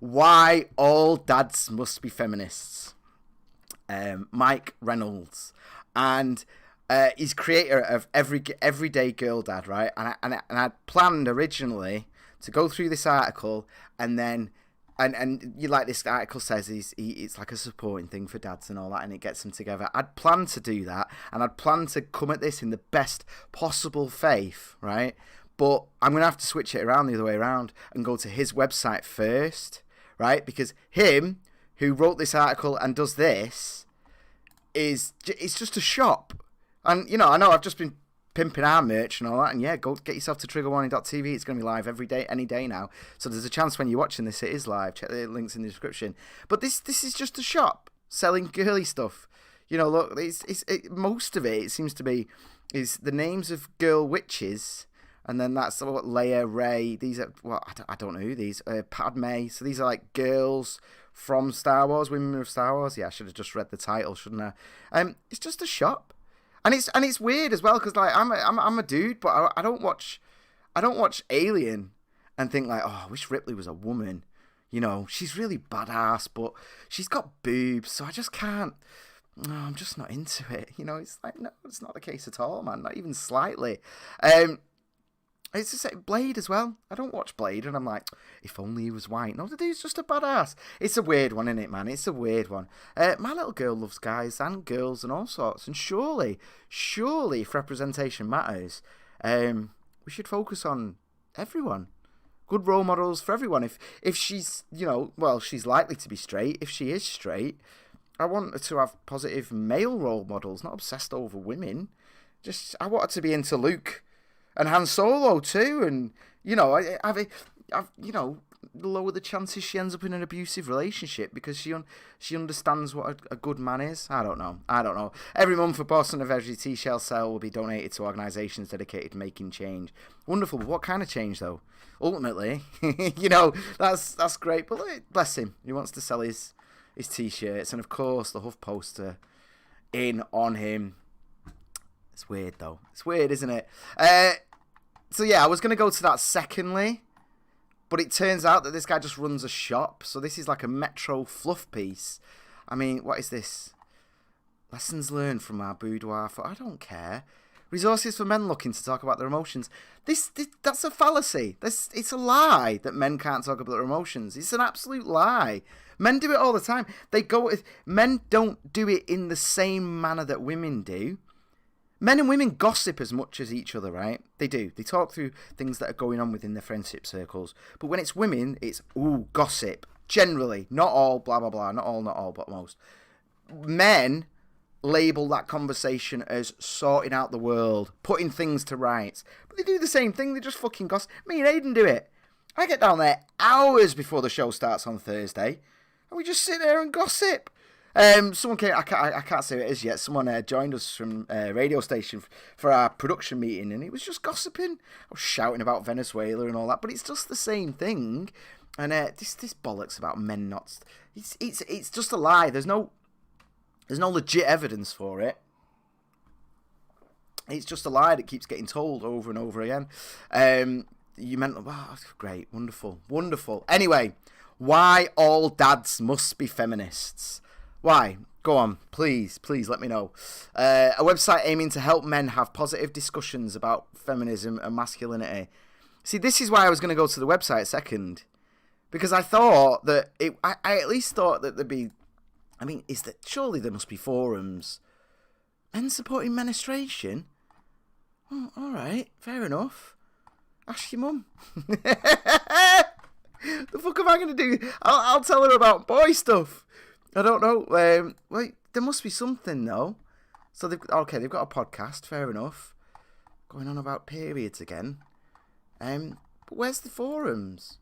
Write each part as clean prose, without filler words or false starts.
Why All Dads Must Be Feminists. Mike Reynolds. And he's creator of Everyday Girl Dad, right? And I'd planned originally to go through this article and then... And you like this article says it's like a supporting thing for dads and all that, and it gets them together. I'd planned to do that, and I'd planned to come at this in the best possible faith, right? But I'm going to have to switch it around the other way around and go to his website first, right? Because him, who wrote this article and does this, it's just a shop. And, I know I've just been pimping our merch and all that, and yeah, go get yourself to triggerwarning.tv. It's going to be live every day, any day now. So there's a chance when you're watching this, it is live. Check the links in the description. But this is just a shop selling girly stuff. Look, most of it seems to be is the names of girl witches, and then that's what Leia, Rey. These are I don't know who these. Padme. So these are like girls from Star Wars, women of Star Wars. Yeah, I should have just read the title, shouldn't I? It's just a shop. And it's weird as well because like I'm a dude, but I don't watch Alien and think like, oh, I wish Ripley was a woman. She's really badass, but she's got boobs, so I just can't. No, I'm just not into it. It's like, no, it's not the case at all, man. Not even slightly. It's just Blade as well. I don't watch Blade, and I'm like, if only he was white. No, the dude's just a badass. It's a weird one, isn't it, man? It's a weird one. My little girl loves guys and girls and all sorts, and surely, if representation matters, we should focus on everyone. Good role models for everyone. If she's, she's likely to be straight. If she is straight, I want her to have positive male role models, not obsessed over women. I want her to be into Luke and Han Solo too, and I've lower the chances she ends up in an abusive relationship because she understands what a good man is. I don't know. Every month, a portion of every T-shell sale will be donated to organisations dedicated to making change. Wonderful, but what kind of change though? Ultimately, that's great. But bless him, he wants to sell his T-shirts, and of course the Huff poster in on him. It's weird though. It's weird, isn't it? So yeah, I was going to go to that secondly, but it turns out that this guy just runs a shop. So this is like a Metro fluff piece. I mean, what is this? Lessons learned from our boudoir. I don't care. Resources for men looking to talk about their emotions. That's a fallacy. It's a lie that men can't talk about their emotions. It's an absolute lie. Men do it all the time. Men don't do it in the same manner that women do. Men and women gossip as much as each other, right? They do. They talk through things that are going on within their friendship circles. But when it's women, it's, gossip. Generally. Not all, blah, blah, blah. Not all, but most. Men label that conversation as sorting out the world, putting things to rights. But they do the same thing. They just fucking gossip. Me and Aiden do it. I get down there hours before the show starts on Thursday, and we just sit there and gossip. Someone came, I can't say who it is yet. Someone joined us from a radio station for our production meeting, and he was just gossiping. I was shouting about Venezuela and all that, but it's just the same thing. And this bollocks about men not. It's just a lie. There's no legit evidence for it. It's just a lie that keeps getting told over and over again. You meant, wow, great, wonderful. Anyway, why all dads must be feminists? Why? Go on, please let me know. A website aiming to help men have positive discussions about feminism and masculinity. See, this is why I was going to go to the website second. Because I thought that I at least thought that there'd be, surely there must be forums. Men supporting menstruation? Oh, alright, fair enough. Ask your mum. The fuck am I going to do? I'll tell her about boy stuff. I don't know. Well, there must be something though. So they've got a podcast. Fair enough. Going on about periods again. But where's the forums?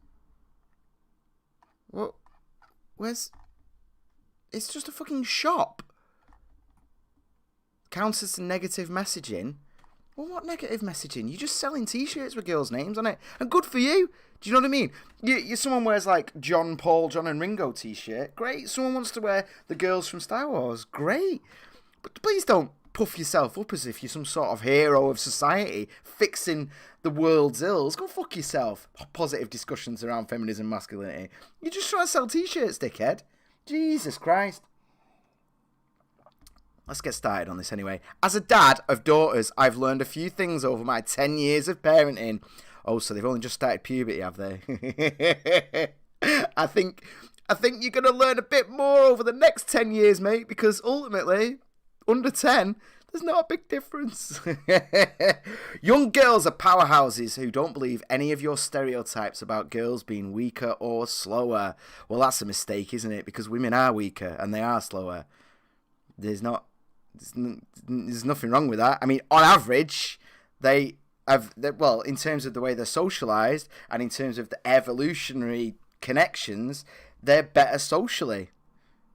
What? Where's? It's just a fucking shop. Counts as negative messaging. Well, what negative messaging? You're just selling T-shirts with girls' names on it, and good for you. Do you know what I mean? Someone wears like John, Paul, John and Ringo T-shirt. Great. Someone wants to wear the girls from Star Wars. Great. But please don't puff yourself up as if you're some sort of hero of society, fixing the world's ills. Go fuck yourself. Positive discussions around feminism, masculinity. You're just trying to sell t-shirts, dickhead. Jesus Christ. Let's get started on this anyway. As a dad of daughters, I've learned a few things over my 10 years of parenting. Oh, so they've only just started puberty, have they? I think you're going to learn a bit more over the next 10 years, mate, because ultimately, under 10, there's not a big difference. Young girls are powerhouses who don't believe any of your stereotypes about girls being weaker or slower. Well, that's a mistake, isn't it? Because women are weaker and they are slower. There's nothing wrong with that. I mean, on average, in terms of the way they're socialized and in terms of the evolutionary connections, they're better socially.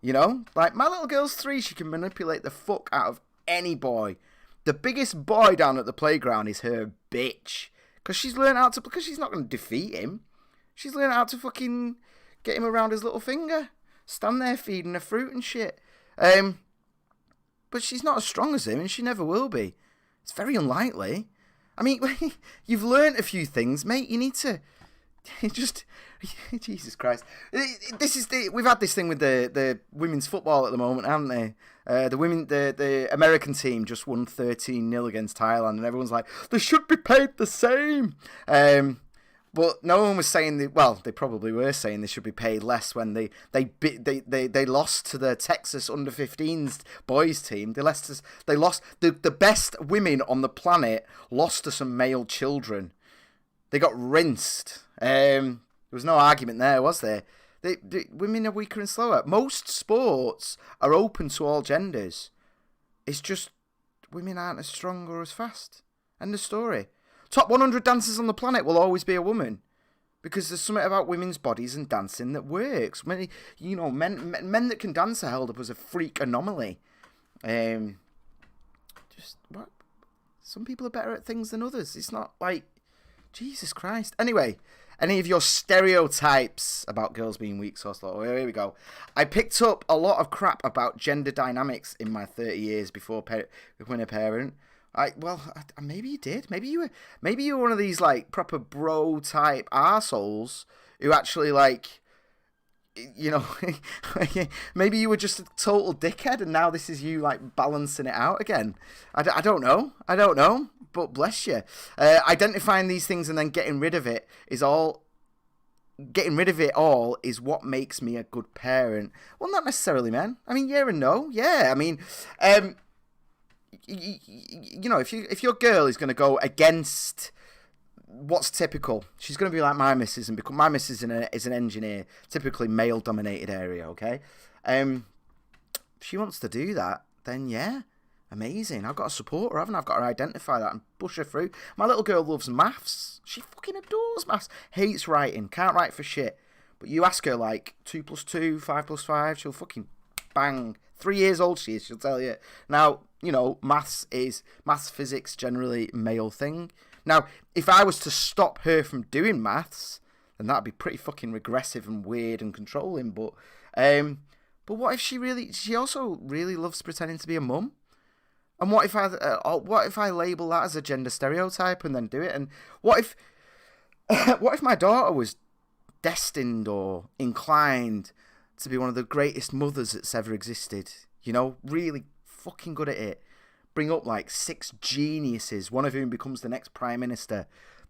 You know, like my little girl's 3, she can manipulate the fuck out of any boy. The biggest boy down at the playground is her bitch, because she's learned how to. Because she's not going to defeat him. She's learned how to fucking get him around his little finger, stand there feeding her fruit and shit. But she's not as strong as him, and she never will be. It's very unlikely. I mean, you've learned a few things, mate. You need to just... Jesus Christ. We've had this thing with the women's football at the moment, haven't they? The American team just won 13-0 against Thailand, and everyone's like, they should be paid the same. But no one was saying they probably were saying they should be paid less when they lost to the Texas under-15s boys team. They lost the best women on the planet lost to some male children. They got rinsed. There was no argument there, was there? Women are weaker and slower. Most sports are open to all genders. It's just women aren't as strong or as fast. End of story. Top 100 dancers on the planet will always be a woman, because there's something about women's bodies and dancing that works. Men that can dance are held up as a freak anomaly. Some people are better at things than others. It's not like, Jesus Christ. Anyway, any of your stereotypes about girls being weak or slow? Here we go. I picked up a lot of crap about gender dynamics in my 30 years before becoming a parent. Maybe you did. Maybe you were one of these like proper bro type arseholes who actually like, you know, maybe you were just a total dickhead and now this is you like balancing it out again. I don't know, but bless you. Identifying these things and then getting rid of it all is what makes me a good parent. Well, not necessarily, man. I mean, yeah and no. Yeah, I mean, you know, if your girl is going to go against what's typical, she's going to be like my missus, and because my missus is an engineer, typically male-dominated area, okay? If she wants to do that, then yeah, amazing. I've got to support her, haven't I? I've got to identify that and push her through. My little girl loves maths. She fucking adores maths. Hates writing. Can't write for shit. But you ask her, like, 2 + 2, 5 + 5, she'll fucking bang. 3 years old she is, she'll tell you. Now, you know, maths, physics, generally male thing. Now, if I was to stop her from doing maths, then that'd be pretty fucking regressive and weird and controlling. But what if she also really loves pretending to be a mum? And what if I label that as a gender stereotype and then do it? And what if my daughter was destined or inclined to be one of the greatest mothers that's ever existed? You know, really fucking good at it. Bring up like 6 geniuses, one of whom becomes the next prime minister,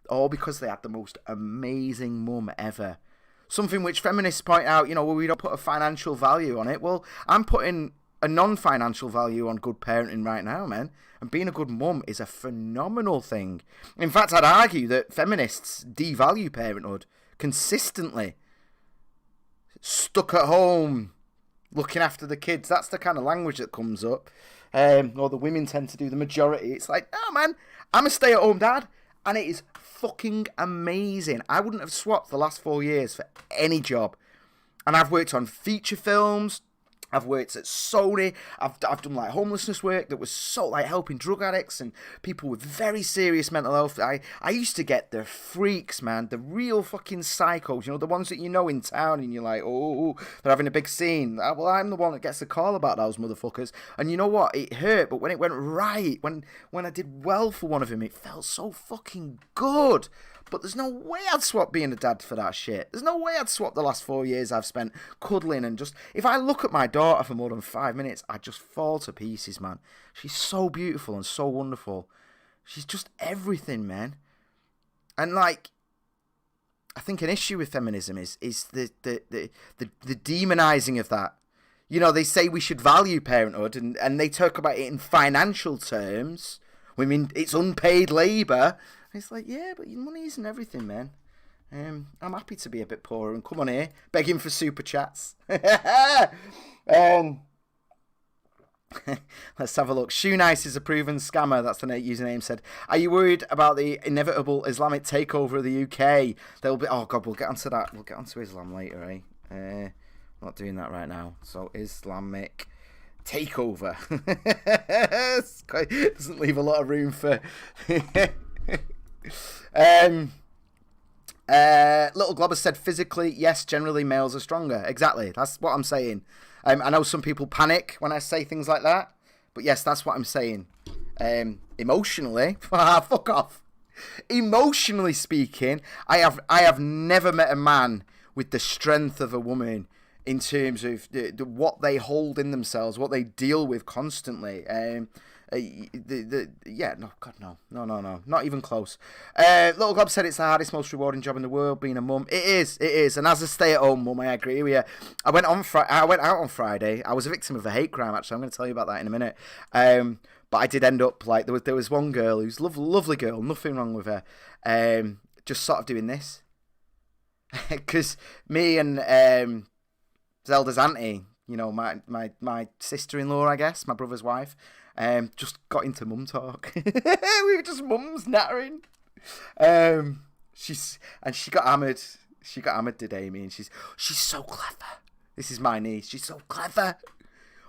all because they had the most amazing mum ever. Something which feminists point out, you know, well, we don't put a financial value on it. Well, I'm putting a non-financial value on good parenting right now, man. And being a good mum is a phenomenal thing. In fact, I'd argue that feminists devalue parenthood consistently. Stuck at home, looking after the kids. That's the kind of language that comes up. Or the women tend to do the majority. It's like, no, man, I'm a stay-at-home dad, and it is fucking amazing. I wouldn't have swapped the last 4 years for any job. And I've worked on feature films, I've worked at Sony. I've done like homelessness work that was so like helping drug addicts and people with very serious mental health. I used to get the freaks, man, the real fucking psychos. You know, the ones that you know in town, and you're like, oh, they're having a big scene. Well, I'm the one that gets the call about those motherfuckers. And you know what? It hurt, but when it went right, when I did well for one of them, it felt so fucking good. But there's no way I'd swap being a dad for that shit. There's no way I'd swap the last 4 years I've spent cuddling and just... If I look at my daughter for more than 5 minutes, I just fall to pieces, man. She's so beautiful and so wonderful. She's just everything, man. And, like, I think an issue with feminism is the demonizing of that. You know, they say we should value parenthood, and they talk about it in financial terms. I mean, it's unpaid labour. It's like, yeah, but your money isn't everything, man. I'm happy to be a bit poorer and come on here, begging for super chats. Let's have a look. Shoe Nice is a proven scammer. That's the username said. Are you worried about the inevitable Islamic takeover of the UK? There'll be... Oh, God, we'll get onto that. We'll get onto Islam later, eh? I'm not doing that right now. So, Islamic takeover. Doesn't leave a lot of room for... Little Globber said physically, yes, generally males are stronger. Exactly, that's what I'm saying. I know some people panic when I say things like that, but yes, that's what I'm saying. Emotionally, fuck off. Emotionally speaking, I have never met a man with the strength of a woman in terms of what they hold in themselves, what they deal with constantly. No, not even close. Little Glob said it's the hardest, most rewarding job in the world, being a mum. It is, and as a stay-at-home mum, I agree with you. I went out on Friday. I was a victim of a hate crime, actually. I'm going to tell you about that in a minute. But I did end up, like, there was one girl who's lovely girl, nothing wrong with her, just sort of doing this. Because me and Zelda's auntie, you know, my sister-in-law, I guess, my brother's wife, just got into mum talk. We were just mums nattering. She got hammered. She got hammered today, Amy, and she's so clever. This is my niece. She's so clever.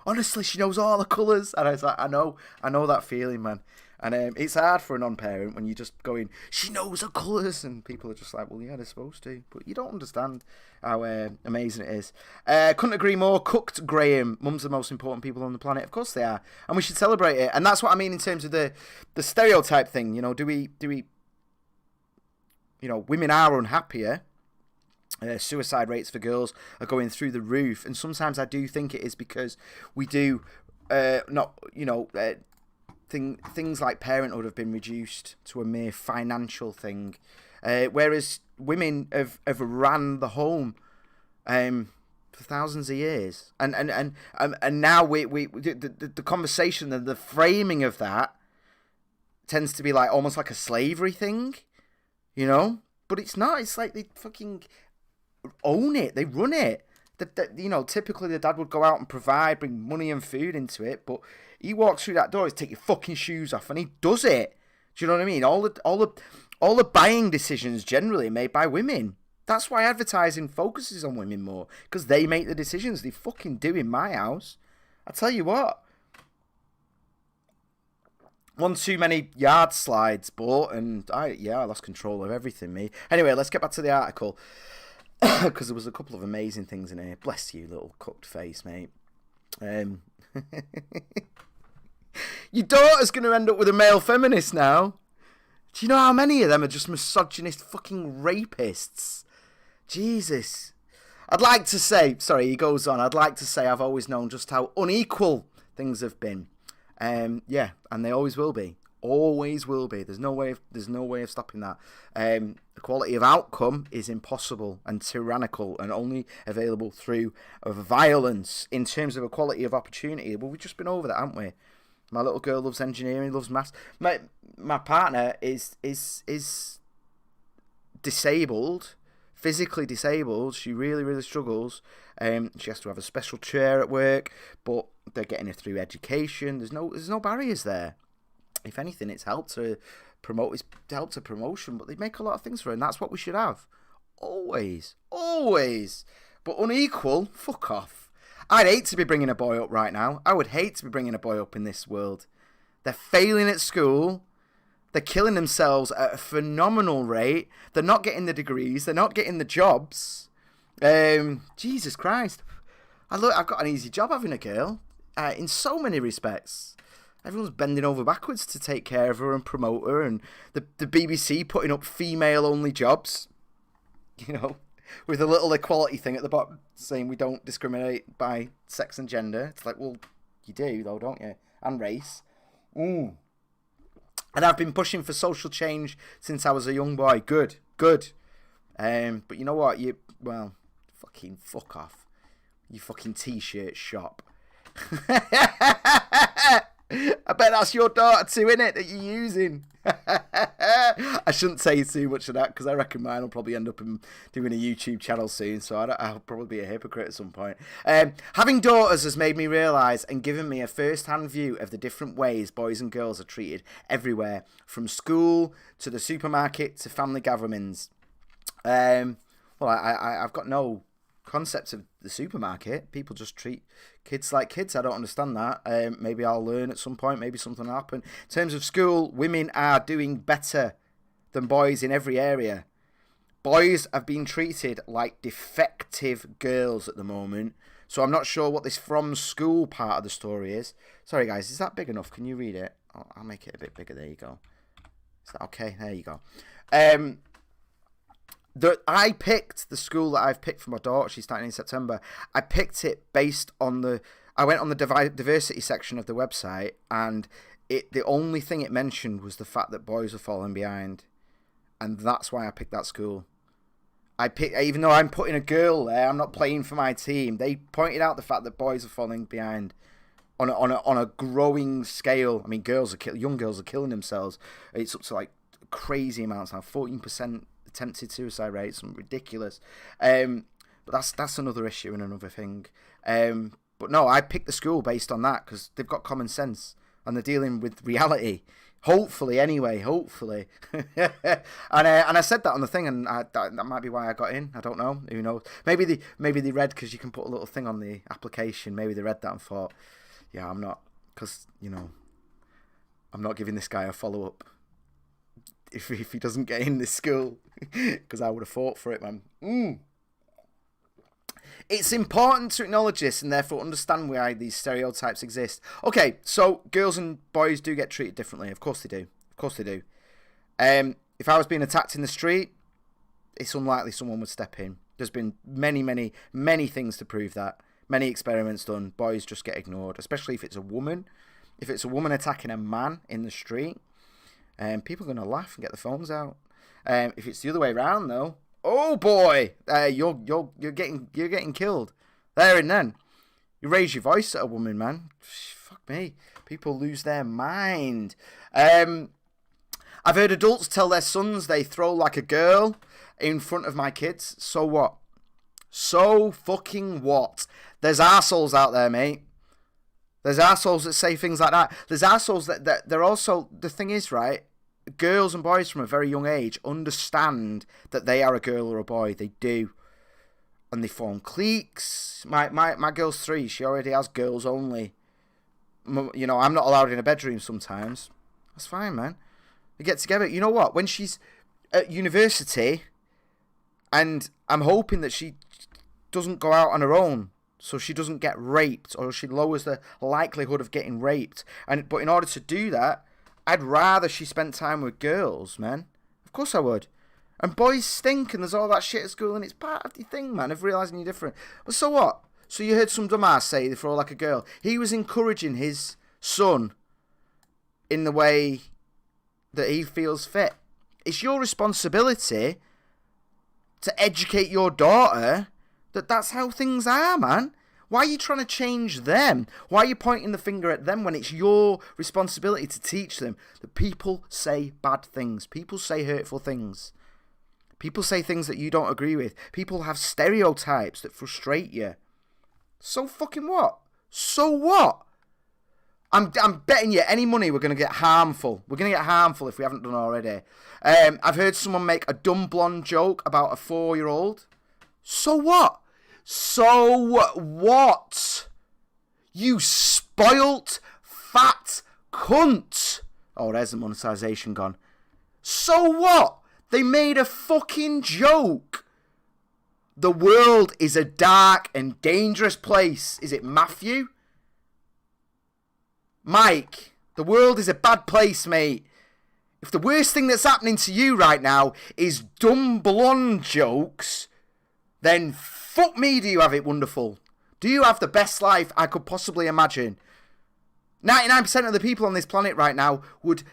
Honestly, she knows all the colours. And I was like, I know that feeling, man. And it's hard for a non-parent when you're just going, she knows her colours, and people are just like, well, yeah, they're supposed to. But you don't understand how amazing it is. Couldn't agree more. Cooked Graham. Mums are the most important people on the planet. Of course they are. And we should celebrate it. And that's what I mean in terms of the stereotype thing. You know, do we, you know, women are unhappier. Suicide rates for girls are going through the roof. And sometimes I do think it is because we do things like parenthood have been reduced to a mere financial thing, whereas women have ran the home for thousands of years, and now the conversation and the framing of that tends to be like almost like a slavery thing, you know. But it's not. It's like they fucking own it. They run it. You know, typically the dad would go out and provide, bring money and food into it, but he walks through that door, he's take your fucking shoes off, and he does it. Do you know what I mean? All the buying decisions generally made by women. That's why advertising focuses on women more, because they make the decisions. They fucking do in my house. I tell you what. One too many yard slides bought, and I lost control of everything, me. Anyway, let's get back to the article. Because there was a couple of amazing things in here. Bless you, little cooked face, mate. Your daughter's going to end up with a male feminist now. Do you know how many of them are just misogynist fucking rapists? Jesus. I'd like to say, sorry, he goes on, I'd like to say I've always known just how unequal things have been. Yeah, and they always will be. Always will be. There's no way of stopping that. Equality of outcome is impossible and tyrannical and only available through violence. In terms of equality of opportunity, well, we've just been over that, haven't we? My little girl loves engineering, loves maths. My partner is disabled, physically disabled. She really, really struggles. She has to have a special chair at work, but they're getting her through education. There's no barriers there. If anything, it's helped her promote. It's helped her promotion, but they make a lot of things for her, and that's what we should have. Always. But unequal, fuck off. I'd hate to be bringing a boy up right now. I would hate to be bringing a boy up in this world. They're failing at school. They're killing themselves at a phenomenal rate. They're not getting the degrees. They're not getting the jobs. Jesus Christ. I've got an easy job having a girl. In so many respects. Everyone's bending over backwards to take care of her and promote her. And the BBC putting up female-only jobs. You know, with a little equality thing at the bottom saying we don't discriminate by sex and gender. It's like, well, you do, though, don't you? And race. And I've been pushing for social change since I was a young boy. Good. But you know what? Fucking fuck off. You fucking t-shirt shop. I bet that's your daughter too, innit, that you're using. I shouldn't say too much of that because I reckon mine will probably end up doing a YouTube channel soon, so I'll probably be a hypocrite at some point. Having daughters has made me realise and given me a first-hand view of the different ways boys and girls are treated everywhere, from school to the supermarket to family gatherings. I've got no concept of the supermarket. People just treat kids like kids. I don't understand that. Maybe I'll learn at some point. Maybe something will happen. In terms of school, women are doing better than boys in every area. Boys have been treated like defective girls at the moment. So I'm not sure what this from school part of the story is. Sorry guys, is that big enough? Can you read it? I'll make it a bit bigger. There you go. Is that okay? There you go. I picked the school that I've picked for my daughter. She's starting in September. I picked it based on I went on the diversity section of the website, and the only thing it mentioned was the fact that boys are falling behind, and that's why I picked that school. Even though I'm putting a girl there, I'm not playing for my team. They pointed out the fact that boys are falling behind on a growing scale. I mean, young girls are killing themselves. It's up to like crazy amounts now. 14%. Attempted suicide rates, some ridiculous. But that's another issue and another thing. But no, I picked the school based on that because they've got common sense and they're dealing with reality. Hopefully, anyway. Hopefully. and I said that on the thing, and that might be why I got in. I don't know. Who knows? Maybe they read, because you can put a little thing on the application. Maybe they read that and thought, yeah, I'm not, because I'm not giving this guy a follow up. If he doesn't get in this school, because I would have fought for it, man. It's important to acknowledge this and therefore understand why these stereotypes exist. Okay, so girls and boys do get treated differently. Of course they do. If I was being attacked in the street, it's unlikely someone would step in. There's been many, many, many things to prove that. Many experiments done. Boys just get ignored, especially if it's a woman. If it's a woman attacking a man in the street, people are going to laugh and get the phones out. If it's the other way around, though, oh boy, you're getting killed there and then. You raise your voice at a woman, man. Fuck me, people lose their mind. I've heard adults tell their sons they throw like a girl in front of my kids. So what? So fucking what? There's arseholes out there, mate. There's arseholes that say things like that. There's arseholes that they're also... The thing is, right, girls and boys from a very young age understand that they are a girl or a boy. They do. And they form cliques. My girl's 3. She already has girls only. You know, I'm not allowed in a bedroom sometimes. That's fine, man. We get together. You know what? When she's at university, and I'm hoping that she doesn't go out on her own, so she doesn't get raped, or she lowers the likelihood of getting raped. But in order to do that, I'd rather she spent time with girls, man. Of course I would. And boys stink, and there's all that shit at school, and it's part of the thing, man, of realising you're different. But so what? So you heard some dumbass say they throw like a girl. He was encouraging his son in the way that he feels fit. It's your responsibility to educate your daughter that that's how things are, man. Why are you trying to change them? Why are you pointing the finger at them when it's your responsibility to teach them that people say bad things? People say hurtful things. People say things that you don't agree with. People have stereotypes that frustrate you. So fucking what? So what? I'm betting you any money we're going to get harmful. We're going to get harmful if we haven't done already. I've heard someone make a dumb blonde joke about a 4-year-old. So what? So what? You spoilt fat cunt. Oh, there's the monetization gone. So what? They made a fucking joke. The world is a dark and dangerous place. Is it Matthew? Mike, the world is a bad place, mate. If the worst thing that's happening to you right now is dumb blonde jokes, then fuck me, do you have it wonderful? Do you have the best life I could possibly imagine? 99% of the people on this planet right now would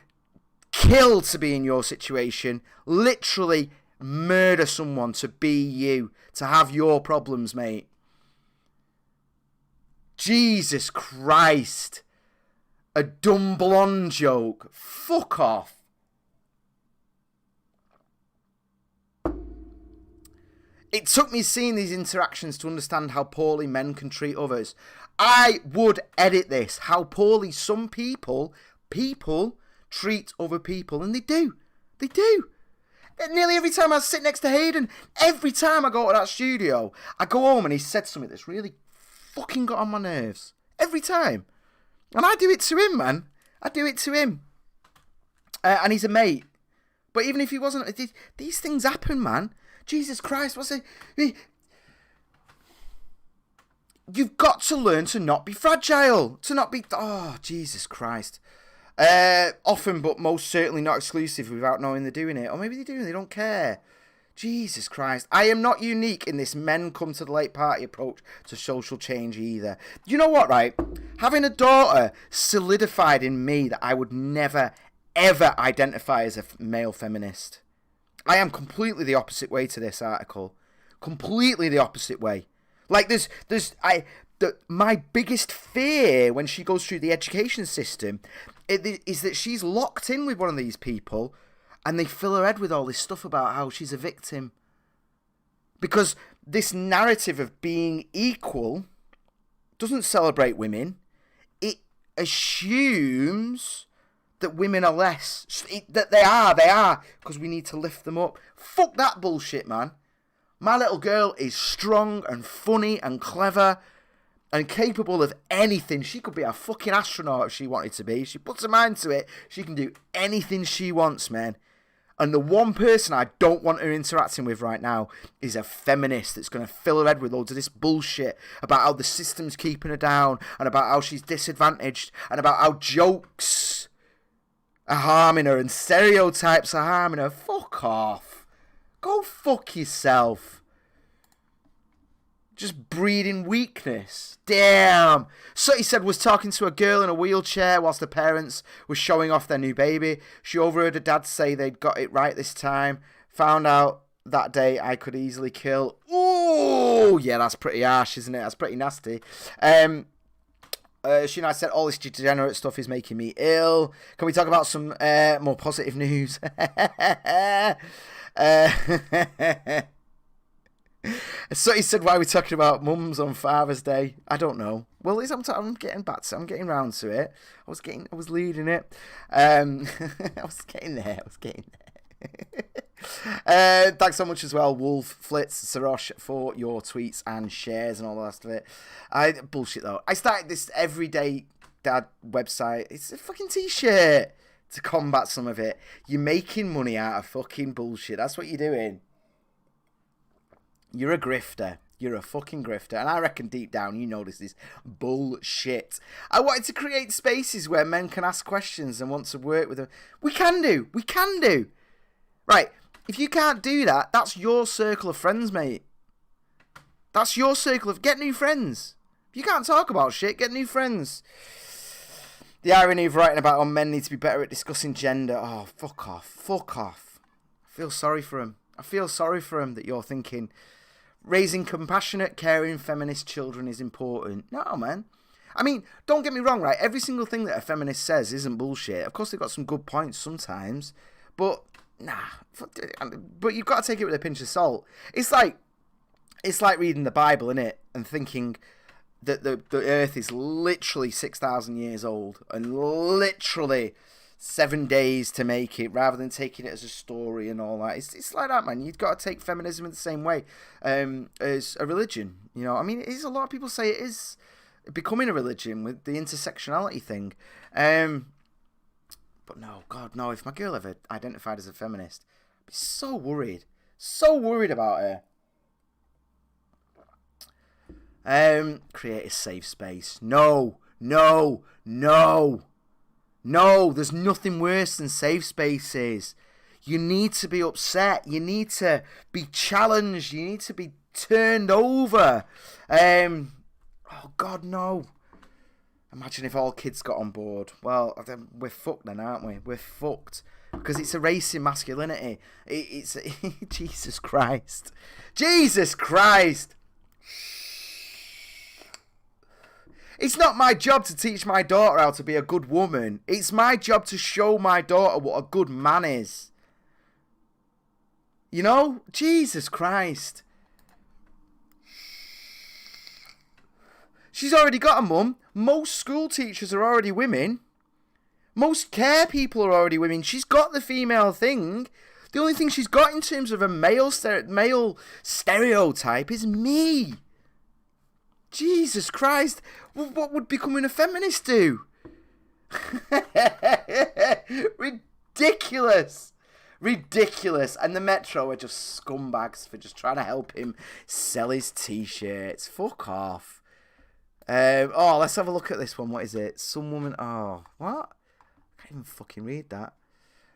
kill to be in your situation. Literally murder someone to be you, to have your problems, mate. Jesus Christ. A dumb blonde joke. Fuck off. It took me seeing these interactions to understand how poorly men can treat others. I would edit this. How poorly some people treat other people. And they do. They do. Nearly every time I sit next to Hayden, every time I go to that studio, I go home and he said something that's really fucking got on my nerves. Every time. And I do it to him, man. I do it to him. And he's a mate. But even if he wasn't, these things happen, man. Jesus Christ, what's it? You've got to learn to not be fragile. To not be... Oh, Jesus Christ. Often, but most certainly not exclusive without knowing they're doing it. Or maybe they do and they don't care. Jesus Christ. I am not unique in this men come to the late party approach to social change either. You know what, right? Having a daughter solidified in me that I would never, ever identify as a male feminist. I am completely the opposite way to this article. Completely the opposite way. Like, my biggest fear when she goes through the education system is that she's locked in with one of these people and they fill her head with all this stuff about how she's a victim. Because this narrative of being equal doesn't celebrate women. It assumes that women are less. That they are, because we need to lift them up. Fuck that bullshit, man. My little girl is strong and funny and clever and capable of anything. She could be a fucking astronaut if she wanted to be. If she puts her mind to it, she can do anything she wants, man. And the one person I don't want her interacting with right now is a feminist that's going to fill her head with loads of this bullshit about how the system's keeping her down and about how she's disadvantaged and about how jokes are harming her and stereotypes are harming her. Fuck off. Go fuck yourself. Just breeding weakness. Damn. So he said was talking to a girl in a wheelchair whilst the parents were showing off their new baby. She overheard her dad say they'd got it right this time. Found out that day I could easily kill. Ooh, yeah, that's pretty harsh, isn't it? That's pretty nasty. She and I said all this degenerate stuff is making me ill. Can we talk about some more positive news? So he said, why are we talking about mums on Father's Day? I don't know. Well, I'm getting back to it. I'm getting round to it. I was leading it. I was getting there. Thanks so much as well, Wolf, Flitz, Sarosh, for your tweets and shares and all the rest of it. Bullshit though. I started this Everyday Dad website. It's a fucking t-shirt to combat some of it. You're making money out of fucking bullshit. That's what you're doing. You're a grifter. You're a fucking grifter. And I reckon deep down you know this is bullshit. I wanted to create spaces where men can ask questions and want to work with them. We can do. Right. If you can't do that, that's your circle of friends, mate. That's your circle of... Get new friends. If you can't talk about shit, get new friends. The irony of writing about how men need to be better at discussing gender. Oh, fuck off. I feel sorry for him. That you're thinking... Raising compassionate, caring, feminist children is important. No, man. I mean, don't get me wrong, right? Every single thing that a feminist says isn't bullshit. Of course, they've got some good points sometimes. But, nah. But you've got to take it with a pinch of salt. It's like reading the Bible, innit? And thinking that the earth is literally 6,000 years old. And literally 7 days to make it, rather than taking it as a story and all that. It's like that, man. You've got to take feminism in the same way as a religion. You know, I mean, a lot of people say it is becoming a religion with the intersectionality thing. But no, God, no. If my girl ever identified as a feminist, I'd be so worried. So worried about her. Create a safe space. No. There's nothing worse than safe spaces. You need to be upset. You need to be challenged. You need to be turned over. Oh, God, no. Imagine if all kids got on board. Well, then we're fucked then, aren't we? We're fucked. Because it's erasing masculinity. It's Jesus Christ. Jesus Christ. It's not my job to teach my daughter how to be a good woman. It's my job to show my daughter what a good man is. You know? Jesus Christ. She's already got a mum. Most school teachers are already women. Most care people are already women. She's got the female thing. The only thing she's got in terms of a male stereotype is me. Jesus Christ. What would becoming a feminist do? Ridiculous. And the Metro are just scumbags for just trying to help him sell his t-shirts. Fuck off. Let's have a look at this one. What is it? Some woman... Oh, what? I can't even fucking read that.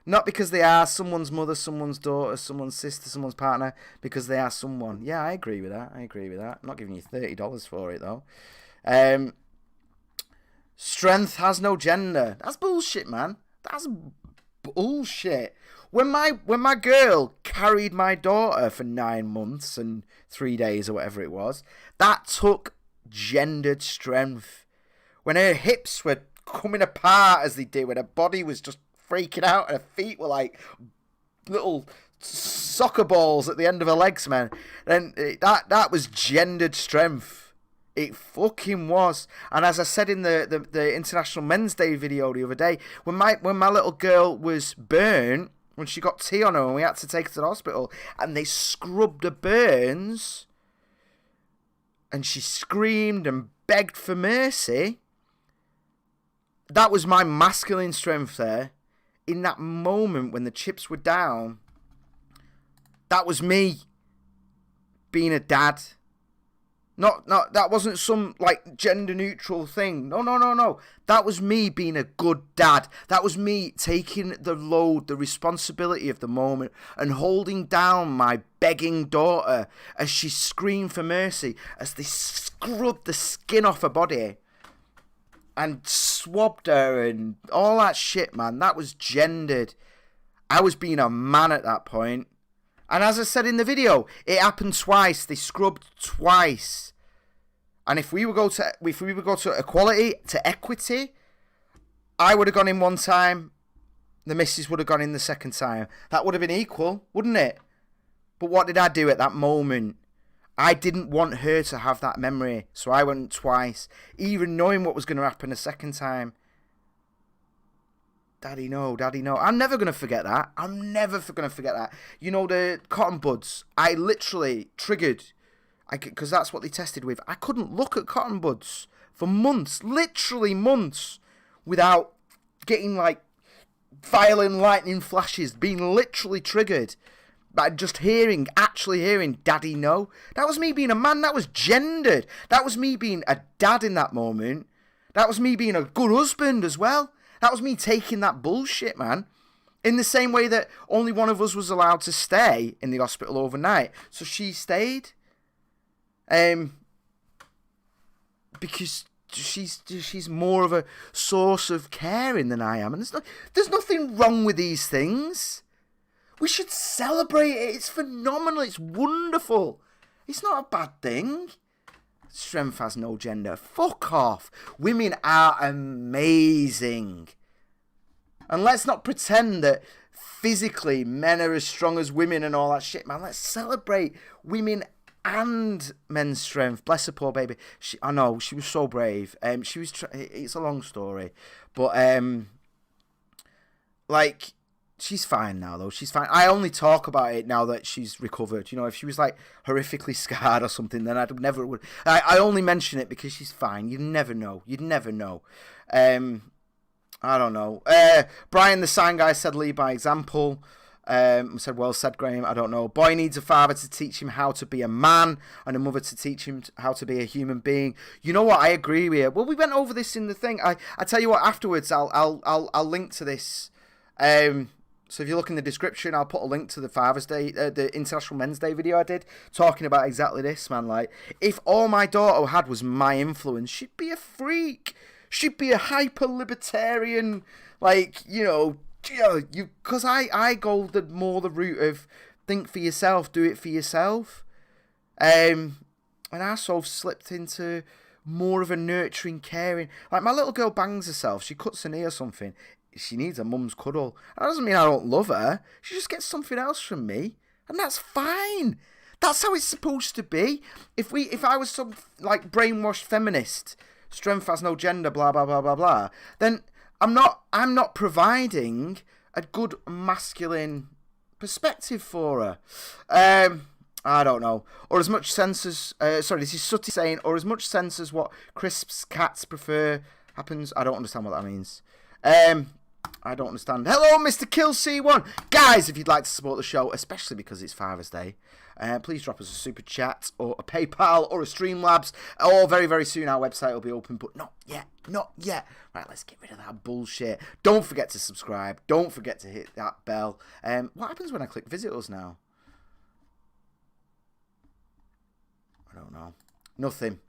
Not because they are someone's mother, someone's daughter, someone's sister, someone's partner. Because they are someone. Yeah, I agree with that. I'm not giving you $30 for it, though. Strength has no gender. That's bullshit, man. That's bullshit. When my girl carried my daughter for 9 months and 3 days or whatever it was, that took gendered strength. When her hips were coming apart as they did, when her body was just freaking out and her feet were like little soccer balls at the end of her legs, man, then that was gendered strength. It fucking was. And as I said in the International Men's Day video the other day, when my little girl was burnt, when she got tea on her and we had to take her to the hospital and they scrubbed her burns and she screamed and begged for mercy, that was my masculine strength there. In that moment when the chips were down, that was me being a dad. Not that wasn't some like gender neutral thing. No. That was me being a good dad. That was me taking the load, the responsibility of the moment and holding down my begging daughter as she screamed for mercy, as they scrubbed the skin off her body and swabbed her and all that shit, man. That was gendered. I was being a man at that point. And as I said in the video, it happened twice. They scrubbed twice. And if we would go to equality, to equity, I would have gone in one time. The missus would have gone in the second time. That would have been equal, wouldn't it? But what did I do at that moment? I didn't want her to have that memory, so I went twice, even knowing what was going to happen a second time. Daddy, no. I'm never going to forget that. You know, the cotton buds, I literally triggered, because that's what they tested with. I couldn't look at cotton buds for months, literally months, without getting like violent lightning flashes, being literally triggered. But just actually hearing Daddy, no. That was me being a man. That was gendered. That was me being a dad in that moment. That was me being a good husband as well. That was me taking that bullshit, man. In the same way that only one of us was allowed to stay in the hospital overnight. So she stayed. Because she's more of a source of caring than I am. And there's nothing wrong with these things. We should celebrate it. It's phenomenal. It's wonderful. It's not a bad thing. Strength has no gender. Fuck off. Women are amazing. And let's not pretend that physically men are as strong as women and all that shit, man. Let's celebrate women and men's strength. Bless her poor baby. I know, she was so brave. It's a long story. But, She's fine now, though. She's fine. I only talk about it now that she's recovered. You know, if she was like horrifically scarred or something, then I'd never would. I only mention it because she's fine. You never know. You'd never know. I don't know. Brian, the sign guy, said lead by example. Said, well said, Graham. I don't know. Boy needs a father to teach him how to be a man and a mother to teach him how to be a human being. You know what? I agree with you. Well, we went over this in the thing. I tell you what, afterwards, I'll link to this. So if you look in the description, I'll put a link to the Father's Day, the International Men's Day video I did, talking about exactly this, man. Like, if all my daughter had was my influence, she'd be a freak. She'd be a hyper-libertarian, like, because I go the route of think for yourself, do it for yourself. And I sort of slipped into more of a nurturing, caring. Like, my little girl bangs herself. She cuts her knee or something. She needs her mum's cuddle. That doesn't mean I don't love her. She just gets something else from me. And that's fine. That's how it's supposed to be. If I was some, like, brainwashed feminist, strength has no gender, blah, blah, blah, blah, blah, then I'm not providing a good masculine perspective for her. I don't know. Or as much sense as... this is Sutty saying, or as much sense as what Crisp's cats prefer happens. I don't understand what that means. I don't understand. Hello, Mr. Kill C1. Guys, if you'd like to support the show, especially because it's Father's Day, please drop us a super chat or a PayPal or a Streamlabs. Or very, very soon our website will be open, but not yet. Not yet. Right, let's get rid of that bullshit. Don't forget to subscribe. Don't forget to hit that bell. What happens when I click visit us now? I don't know. Nothing.